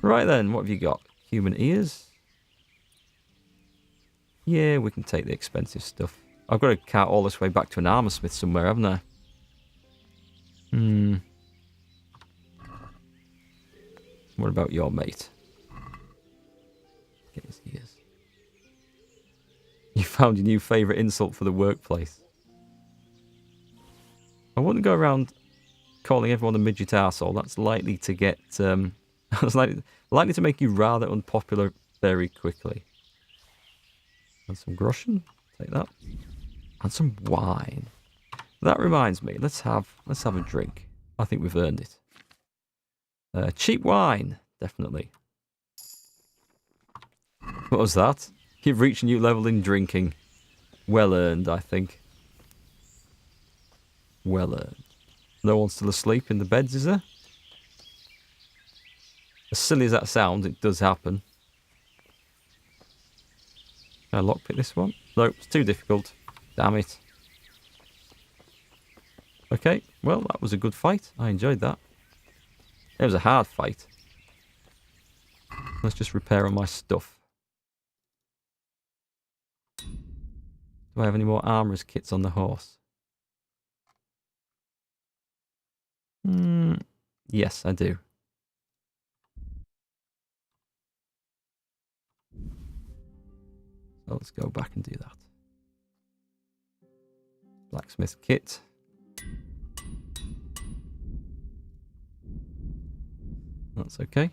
Right then, what have you got? Human ears? Yeah, we can take the expensive stuff. I've got to cart all this way back to an armor smith somewhere, haven't I? What about your mate? Get his ears. You found your new favourite insult for the workplace. I wouldn't go around calling everyone a midget arsehole. That's likely to get... that's likely to make you rather unpopular very quickly. And some groschen. Take that. And some wine. That reminds me. Let's have a drink. I think we've earned it. Cheap wine. Definitely. What was that? You've reached a new level in drinking. Well earned, I think. Well earned. No one's still asleep in the beds, is there? As silly as that sounds, it does happen. Can I lockpick this one? Nope, it's too difficult. Damn it. Okay, well, that was a good fight. I enjoyed that. It was a hard fight. Let's just repair all my stuff. Do I have any more armourer's kits on the horse? Yes, I do. So let's go back and do that. Blacksmith kit. That's okay.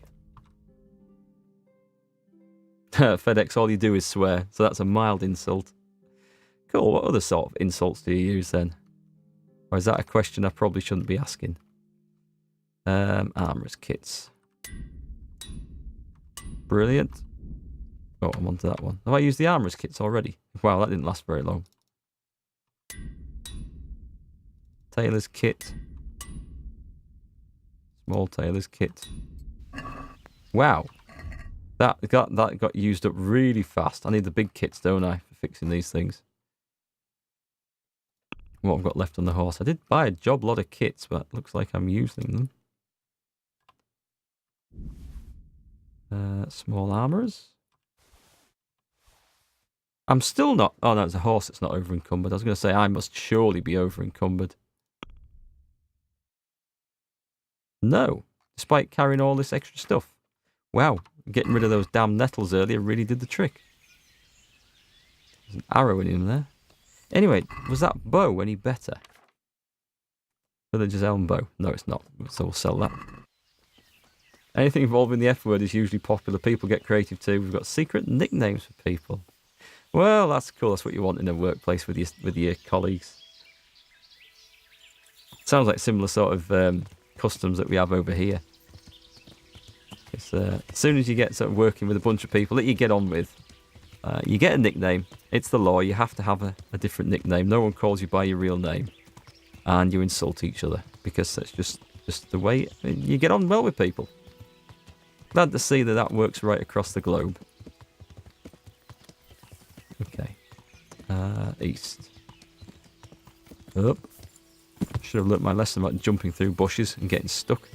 FedEx, all you do is swear, so that's a mild insult. Cool, what other sort of insults do you use then? Or is that a question I probably shouldn't be asking? Armourer's kits. Brilliant. Oh, I'm onto that one. Have I used the armourer's kits already? Wow, that didn't last very long. Tailor's kit. Small tailor's kit. Wow. That got used up really fast. I need the big kits, don't I, for fixing these things. What I've got left on the horse. I did buy a job lot of kits, but it looks like I'm using them. Small armourers. I'm still not... Oh, no, it's a horse that's not over-encumbered. I was going to say, I must surely be over-encumbered. No. Despite carrying all this extra stuff. Wow. Getting rid of those damn nettles earlier really did the trick. There's an arrow in him there. Anyway, was that bow any better? Villager's elm bow. No, it's not. So we'll sell that. Anything involving the F word is usually popular. People get creative too. We've got secret nicknames for people. Well, that's cool. That's what you want in a workplace with your colleagues. Sounds like similar sort of customs that we have over here. It's, as soon as you get sort of working with a bunch of people that you get on with, you get a nickname. It's the law. You have to have a different nickname. No one calls you by your real name, and you insult each other because that's just the way you get on well with people. Glad to see that works right across the globe. Okay. East. Up. Should have learnt my lesson about jumping through bushes and getting stuck.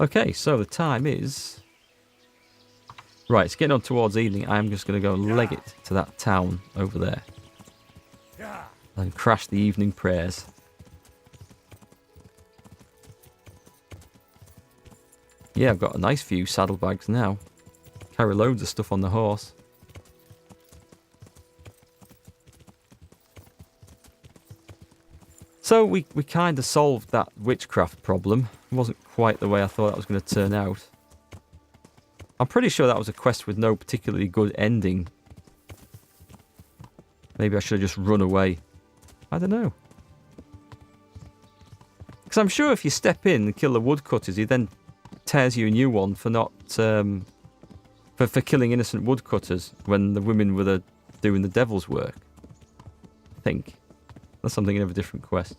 Okay, so the time is... Right, it's getting on towards evening. I'm just going to go and leg it to that town over there. And crash the evening prayers. Yeah, I've got a nice few saddlebags now. Carry loads of stuff on the horse. So we kind of solved that witchcraft problem. It wasn't quite the way I thought that was going to turn out. I'm pretty sure that was a quest with no particularly good ending. Maybe I should have just run away. I don't know. Because I'm sure if you step in and kill the woodcutters, he then tears you a new one for not... for killing innocent woodcutters when the women were doing the devil's work. I think. That's something of a different quest.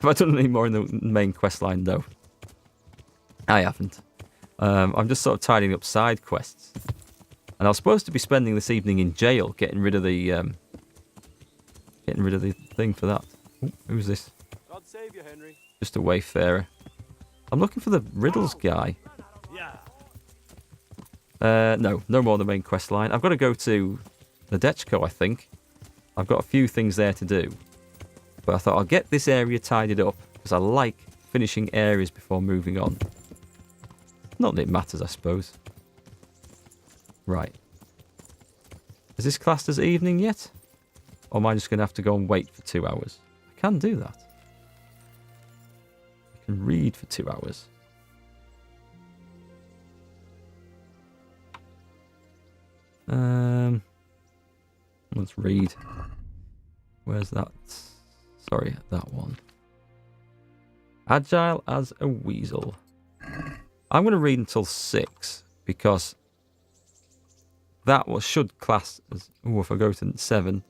Have I done any more in the main quest line, though? I haven't. I'm just sort of tidying up side quests. And I was supposed to be spending this evening in jail, getting rid of the thing for that. Ooh, who's this? God save you, Henry. Just a wayfarer. I'm looking for the riddles guy. No more on the main quest line. I've got to go to the Dechko, I think. I've got a few things there to do. But I thought I'll get this area tidied up, because I like finishing areas before moving on. Not that it matters, I suppose. Right. Is this classed as evening yet? Or am I just going to have to go and wait for 2 hours? I can do that. I can read for 2 hours. Let's read. Where's that? Sorry, that one. Agile as a weasel. I'm going to read until 6 because that should class as. Oh, if I go to 7,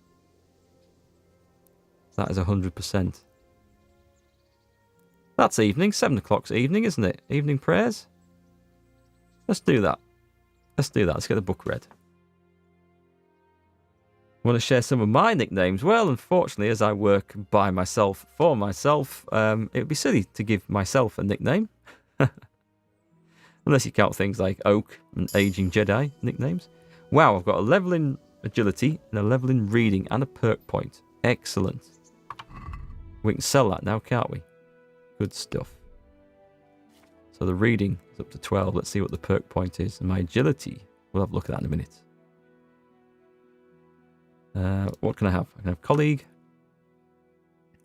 that is 100%. That's evening. 7 o'clock's evening, isn't it? Evening prayers. Let's do that. Let's get the book read. Want to share some of my nicknames? Well, unfortunately, as I work by myself for myself, it would be silly to give myself a nickname. Unless you count things like Oak and Aging Jedi nicknames. Wow, I've got a level in agility and a level in reading and a perk point. Excellent. We can sell that now, can't we? Good stuff. So the reading is up to 12. Let's see what the perk point is. And my agility, we'll have a look at that in a minute. What can I have? I can have colleague.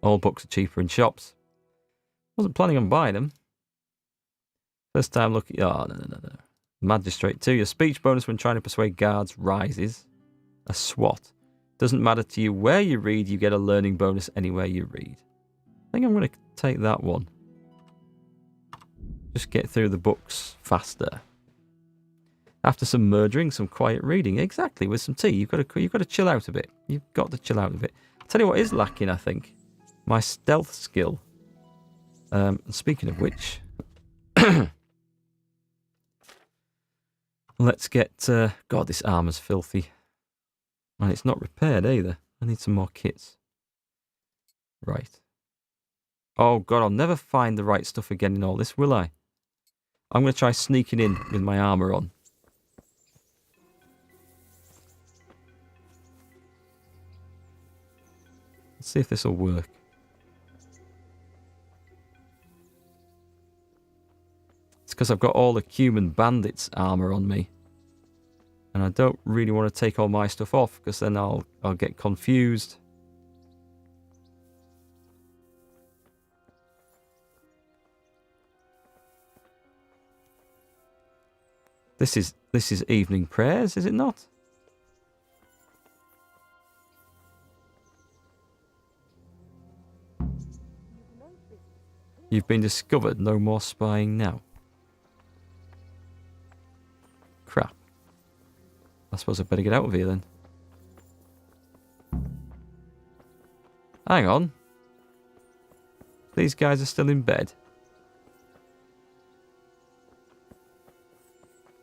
All books are cheaper in shops. Wasn't planning on buying them. First time looking. Oh, no. Magistrate 2. Your speech bonus when trying to persuade guards rises. A SWAT. Doesn't matter to you where you read, you get a learning bonus anywhere you read. I think I'm going to take that one. Just get through the books faster. After some murdering, some quiet reading. Exactly, with some tea. You've got to chill out a bit. You've got to chill out a bit. I'll tell you what is lacking, I think. My stealth skill. Speaking of which... let's get... God, this armour's filthy. And it's not repaired either. I need some more kits. Right. Oh, God, I'll never find the right stuff again in all this, will I? I'm going to try sneaking in with my armour on. Let's see if this will work. It's because I've got all the Cuban Bandits armour on me. And I don't really want to take all my stuff off because then I'll get confused. This is evening prayers, is it not? You've been discovered. No more spying now. Crap. I suppose I better get out of here then. Hang on. These guys are still in bed.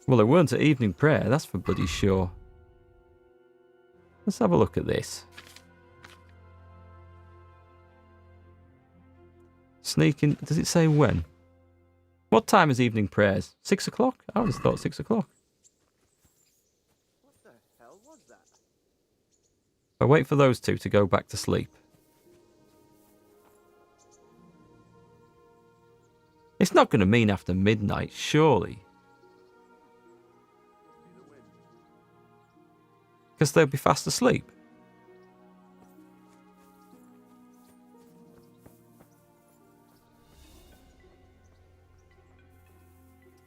Well, they weren't at evening prayer, that's for bloody sure. Let's have a look at this. Sneaking. Does it say when? What time is evening prayers? 6 o'clock? I would have thought 6 o'clock. What the hell was that? I wait for those two to go back to sleep. It's not going to mean after midnight, surely. Because they'll be fast asleep.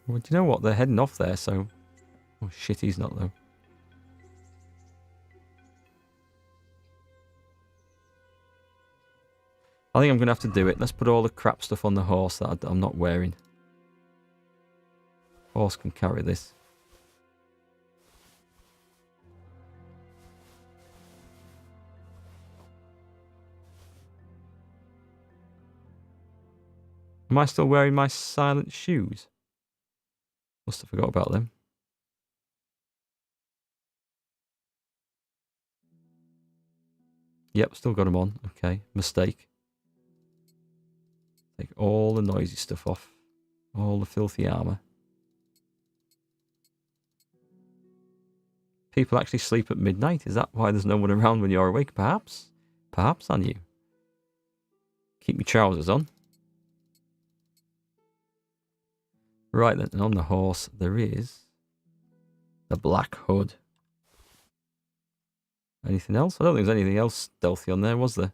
Well, do you know what? They're heading off there, so... Oh, shit, he's not, though. I think I'm going to have to do it. Let's put all the crap stuff on the horse that I'm not wearing. Horse can carry this. Am I still wearing my silent shoes? Must have forgot about them. Yep, still got them on. Okay, mistake. Take all the noisy stuff off. All the filthy armour. People actually sleep at midnight? Is that why there's no one around when you're awake? Perhaps? Perhaps on you. Keep your trousers on. Right then, and on the horse there is the Black Hood. Anything else? I don't think there's anything else stealthy on there, was there?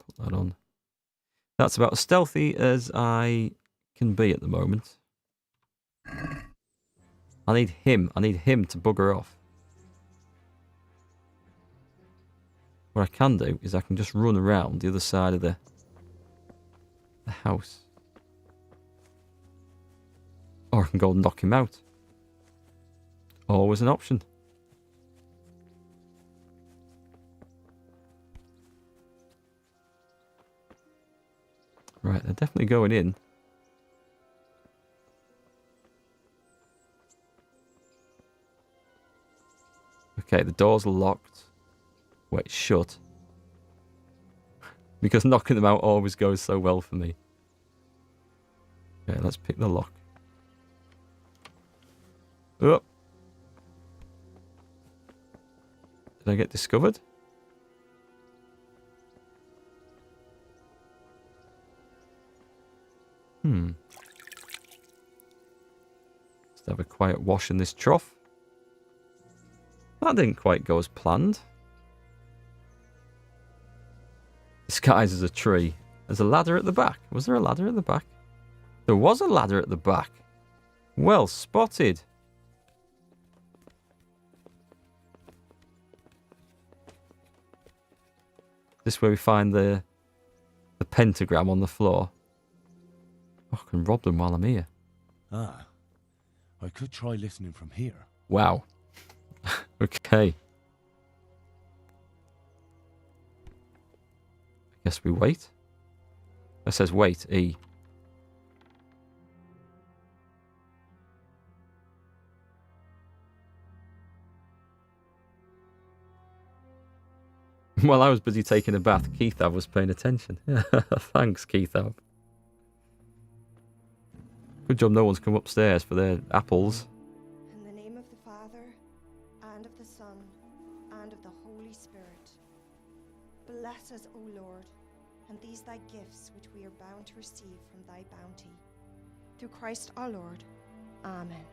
Put that on. That's about as stealthy as I can be at the moment. I need him to bugger off. What I can do is I can just run around the other side of the house. Or I can go and knock him out. Always an option. Right, they're definitely going in. Okay, the door's locked. Wait, it's shut. Because knocking them out always goes so well for me. Okay, let's pick the lock. Oh! Did I get discovered? Let's have a quiet wash in this trough. That didn't quite go as planned. Disguised as a tree. There's a ladder at the back. Was there a ladder at the back? There was a ladder at the back. Well spotted. This is where we find the pentagram on the floor. Oh, I can rob them while I'm here. Ah, I could try listening from here. Wow. Okay. I guess we wait. It says wait, E. While I was busy taking a bath, Keithab was paying attention. Thanks, Keithab. Good job no one's come upstairs for their apples. In the name of the Father, and of the Son, and of the Holy Spirit. Bless us, O Lord, and these thy gifts which we are bound to receive from thy bounty. Through Christ our Lord. Amen.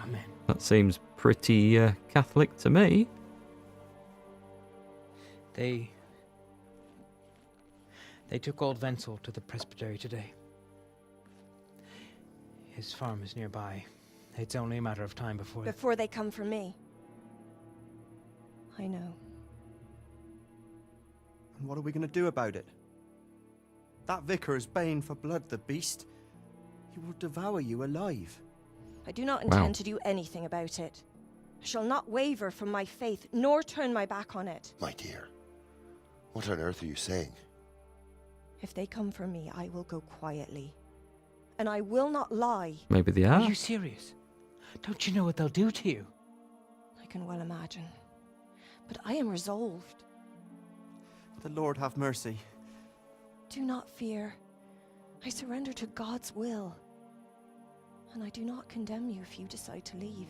Amen. That seems pretty Catholic to me. They took old Wenzel to the presbytery today. His farm is nearby. It's only a matter of time before they come for me. I know. And what are we going to do about it? That vicar is baying for blood, the beast. He will devour you alive. I do not intend to do anything about it. I shall not waver from my faith, nor turn my back on it. My dear, what on earth are you saying? If they come for me, I will go quietly. And I will not lie. Maybe they Are are. you serious? Don't you know what they'll do to you? I can well imagine. But I am resolved. The Lord have mercy. Do not fear. I surrender to God's will. And I do not condemn you if you decide to leave.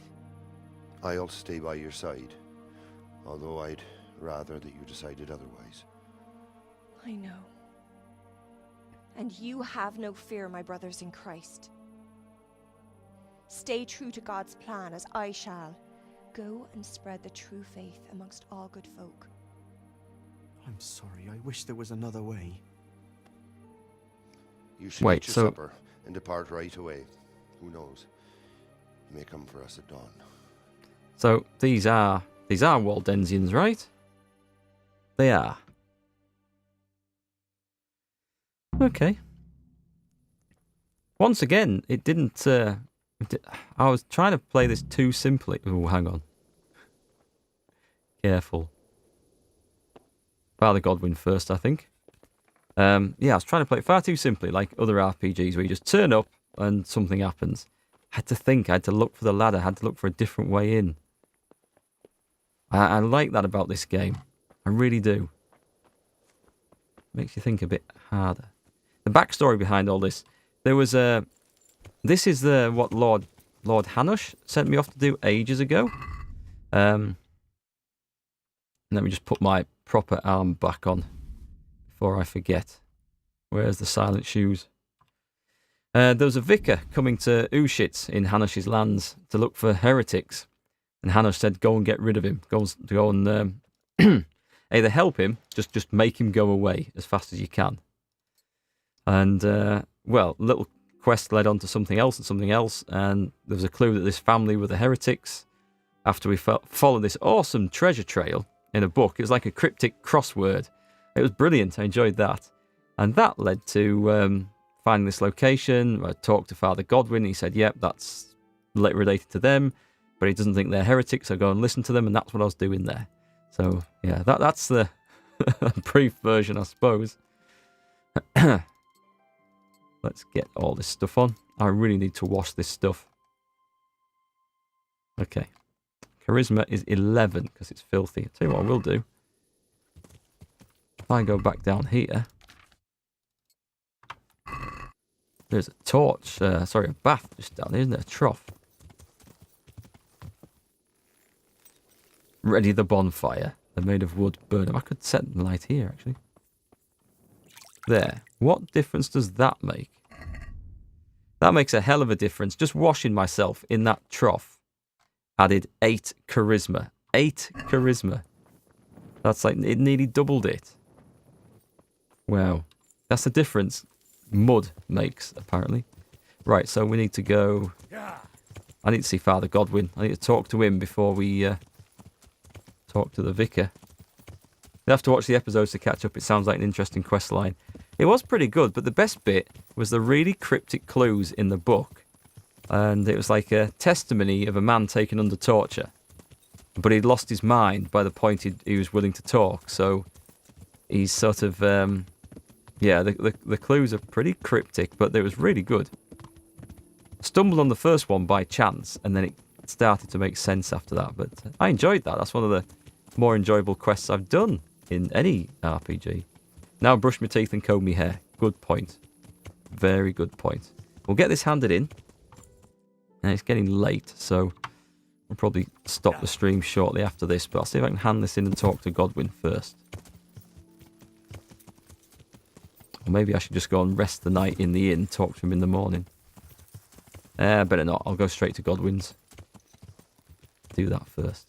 I'll stay by your side, although I'd rather that you decided otherwise. I know. And you have no fear, my brothers in Christ. Stay true to God's plan as I shall. Go and spread the true faith amongst all good folk. I'm sorry, I wish there was another way. You should Wait, eat your so- supper and depart right away. Who knows? He may come for us at dawn. So these are Waldensians, right? They are. Okay. Once again, it didn't. I was trying to play this too simply. Oh, hang on. Careful. Father Godwin first, I think. Yeah, I was trying to play it far too simply, like other RPGs where you just turn up and something happens. I had to think, I had to look for the ladder, I had to look for a different way in. I like that about this game. I really do. Makes you think a bit harder. the backstory behind all this. There was a... This is what Lord Hanush sent me off to do ages ago. Let me just put my proper arm back on before I forget. Where's the silent shoes? There was a vicar coming to Ushitz in Hanush's lands to look for heretics. And Hanush said, go and get rid of him. Go and either help him, just make him go away as fast as you can. And, little quest led on to something else, and there was a clue that this family were the heretics. After we followed this awesome treasure trail in a book, it was like a cryptic crossword. It was brilliant, I enjoyed that. And that led to finding this location. I talked to Father Godwin, he said, yep, that's related to them, but he doesn't think they're heretics, so go and listen to them, and that's what I was doing there. So, yeah, that's the brief version, I suppose. Let's get all this stuff on. I really need to wash this stuff. Okay. Charisma is 11 because it's filthy. I'll tell you what I will do. If I go back down here, there's a torch. A bath just down there, isn't there? A trough. Ready the bonfire. They're made of wood. Burn them. I could set the light here, actually. There. What difference does that make? That makes a hell of a difference. Just washing myself in that trough added 8 charisma. 8 charisma. That's like, it nearly doubled it. Wow. That's the difference mud makes, apparently. Right, so we need to go... I need to see Father Godwin. I need to talk to him before we talk to the vicar. You'll have to watch the episodes to catch up. It sounds like an interesting quest line. It was pretty good, but the best bit was the really cryptic clues in the book. And it was like a testimony of a man taken under torture. But he'd lost his mind by the point he was willing to talk. So he's sort of... the clues are pretty cryptic, but it was really good. Stumbled on the first one by chance, and then it started to make sense after that. But I enjoyed that. That's one of the more enjoyable quests I've done in any RPG. Now brush my teeth and comb my hair. Good point. Very good point. We'll get this handed in. And it's getting late, so I'll probably stop the stream shortly after this. But I'll see if I can hand this in and talk to Godwin first. Or maybe I should just go and rest the night in the inn, talk to him in the morning. Better not. I'll go straight to Godwin's. Do that first.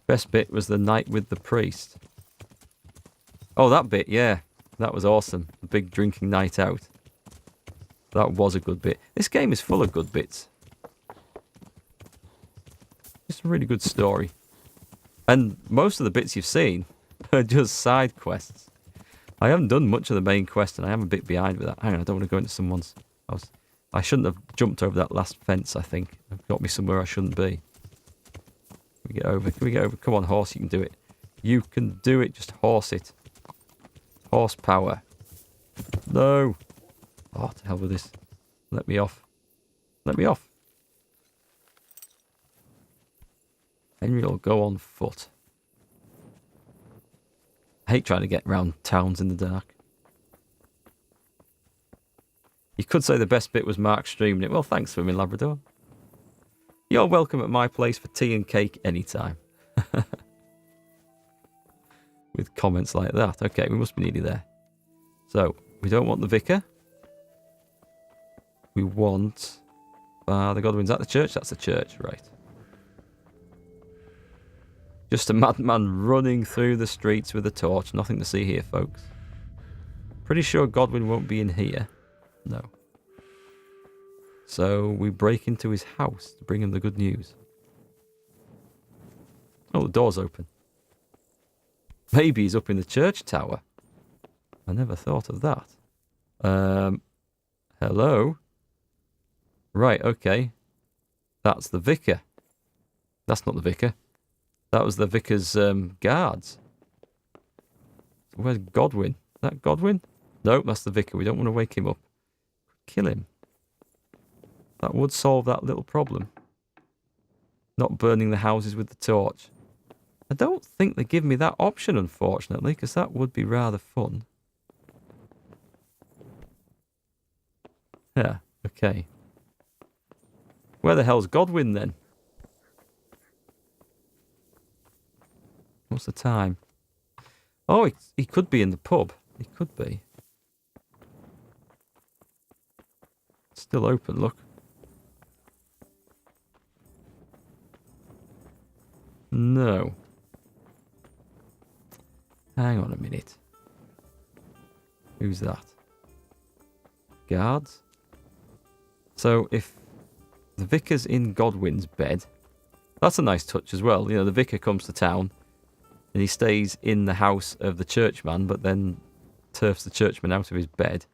Best bit was the night with the priest. Oh, that bit, yeah. That was awesome. The big drinking night out. That was a good bit. This game is full of good bits. It's a really good story. And most of the bits you've seen are just side quests. I haven't done much of the main quest, and I am a bit behind with that. Hang on, I don't want to go into someone's... I shouldn't have jumped over that last fence, I think. It got me somewhere I shouldn't be. Can we get over? Can we get over? Come on, horse, you can do it. You can do it, just horse it. Horsepower. No! Oh, to hell with this. Let me off. Let me off. Henry will go on foot. I hate trying to get round towns in the dark. You could say the best bit was Mark streaming it. Well, thanks for me, Labrador. You're welcome at my place for tea and cake anytime. With comments like that. Okay, we must be nearly there. So, we don't want the vicar. We want... the Godwin's at the church? That's the church, right. Just a madman running through the streets with a torch. Nothing to see here, folks. Pretty sure Godwin won't be in here. No. So we break into his house to bring him the good news. Oh, the door's open. Maybe he's up in the church tower. I never thought of that. Hello? Right, okay. That's the vicar. That's not the vicar. That was the vicar's guards. So where's Godwin? Is that Godwin? Nope, that's the vicar. We don't want to wake him up. Kill him. That would solve that little problem. Not burning the houses with the torch. I don't think they give me that option, unfortunately, because that would be rather fun. Yeah, okay. Where the hell's Godwin, then? What's the time? Oh, he could be in the pub. He could be. It's still open, look. No. Hang on a minute. Who's that? Guards? So if the vicar's in Godwin's bed, that's a nice touch as well. You know, the vicar comes to town and he stays in the house of the churchman, but then turfs the churchman out of his bed.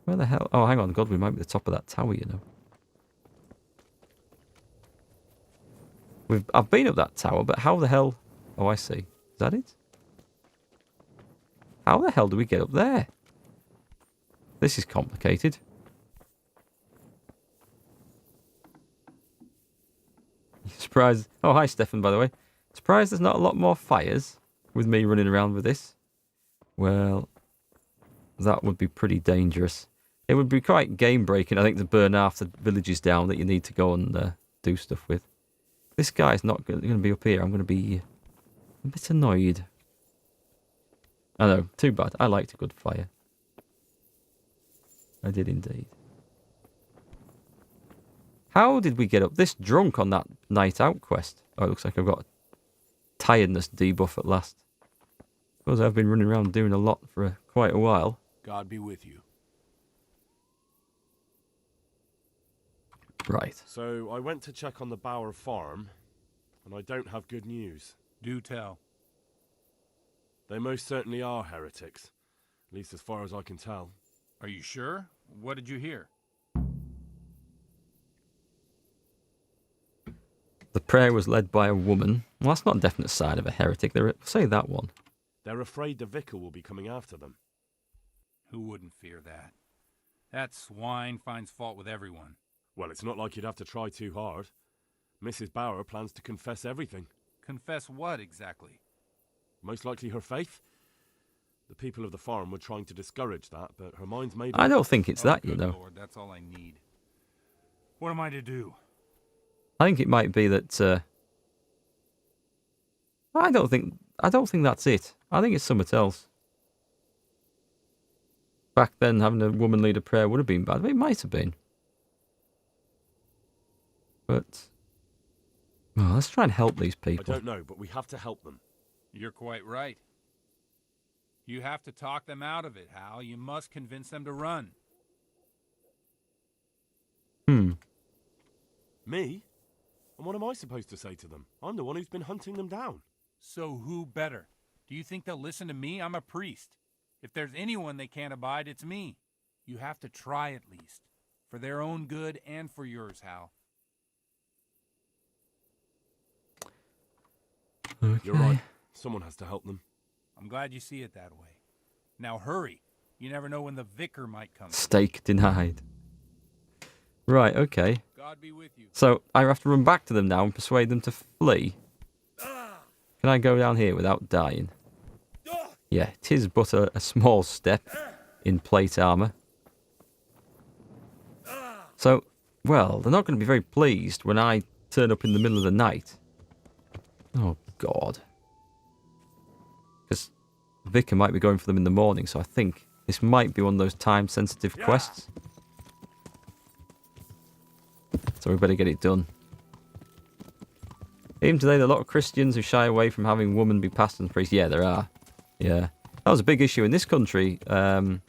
Where the hell? Oh, hang on. Godwin might be at the top of that tower, you know. I've been up that tower, but how the hell... Oh, I see. Is that it? How the hell do we get up there? This is complicated. Surprised... Oh, hi, Stefan, by the way. Surprised there's not a lot more fires with me running around with this. Well, that would be pretty dangerous. It would be quite game-breaking, I think, to burn half the villages down that you need to go and do stuff with. This guy's not going to be up here. I'm going to be a bit annoyed. I know, too bad. I liked a good fire. I did indeed. How did we get up this drunk on that night out quest? Oh, it looks like I've got a tiredness debuff at last. Suppose I've been running around doing a lot for quite a while. God be with you. Right. So I went to check on the Baur farm, and I don't have good news. Do tell. They most certainly are heretics, at least as far as I can tell. Are you sure? What did you hear? The prayer was led by a woman. Well, that's not a definite sign of a heretic. Say that one. They're afraid the vicar will be coming after them. Who wouldn't fear that? That swine finds fault with everyone. Well, it's not like you'd have to try too hard. Mrs. Baur plans to confess everything. Confess what, exactly? Most likely her faith. The people of the farm were trying to discourage that, but her mind's made up. I don't think it's that, you good know. Lord, that's all I need. What am I to do? I think it might be that... I don't think that's it. I think it's something else. Back then, having a woman lead a prayer would have been bad, but it might have been. But... Well, let's try and help these people. I don't know, but we have to help them. You're quite right. You have to talk them out of it, Hal. You must convince them to run. Me? And what am I supposed to say to them? I'm the one who's been hunting them down. So who better? Do you think they'll listen to me? I'm a priest. If there's anyone they can't abide, it's me. You have to try at least. For their own good and for yours, Hal. Okay. You're right. Someone has to help them. I'm glad you see it that way. Now hurry. You never know when the vicar might come. Stake denied. Right, okay. God be with you. So, I have to run back to them now and persuade them to flee. Can I go down here without dying? Yeah, it is but a small step in plate armour. So, well, they're not going to be very pleased when I turn up in the middle of the night. Oh, God. Because the vicar might be going for them in the morning, so I think this might be one of those time-sensitive quests. So we better get it done. Even today, there are a lot of Christians who shy away from having women be pastors and priests. Yeah, there are. Yeah. That was a big issue in this country. It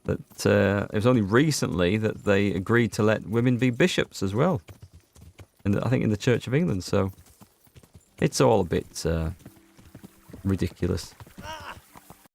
was only recently that they agreed to let women be bishops as well. And I think in the Church of England. So it's all a bit ridiculous.